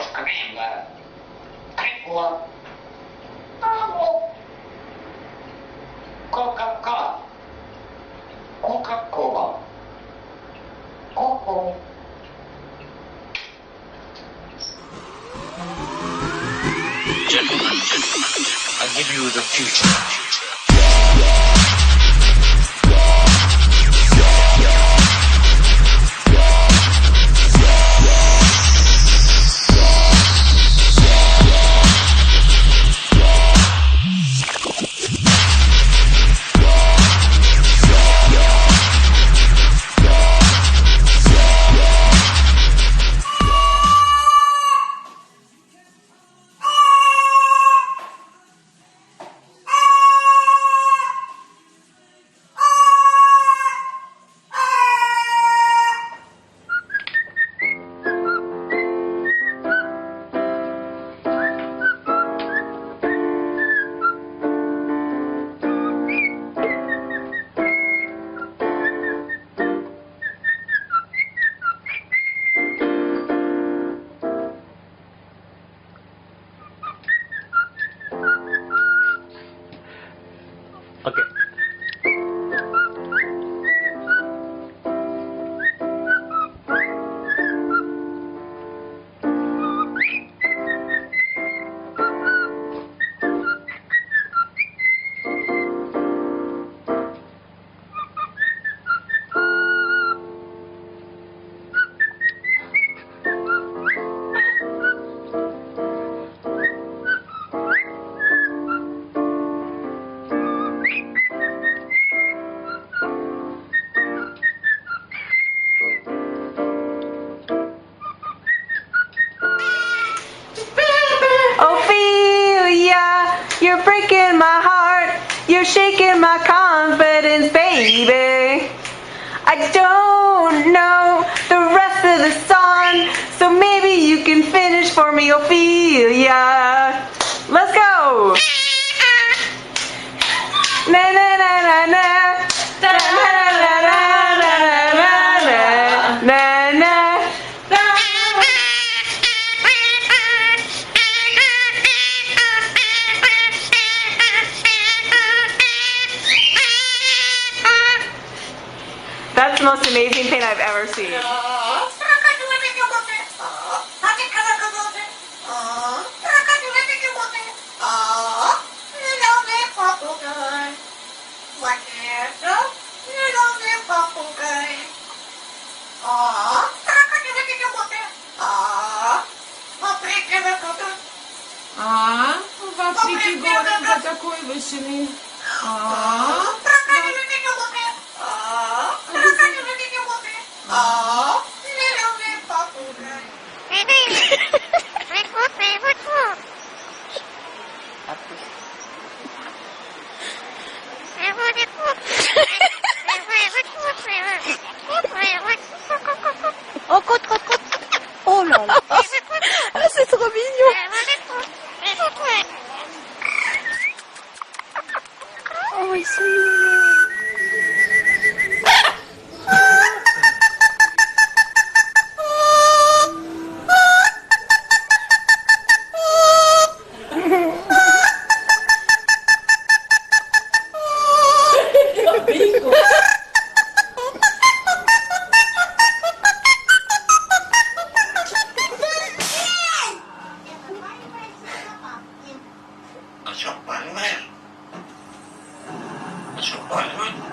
Скрина. Прикла. Алло. Кока-кола. Кока-кола. Ко-ко. I'll give you the future. Okay. Ophelia, you're breaking my heart. You're shaking my confidence, baby. I don't know the rest of the song, so maybe you can finish for me, Ophelia. Let's go. Na na na na na. Na na na na na na na na. That's the most amazing thing I've ever seen. В Африке город до такой вышины. Oh, côte. Oh là là. Ah, c'est trop mignon. Oh, ils sont mignons. Что больной? Что больной?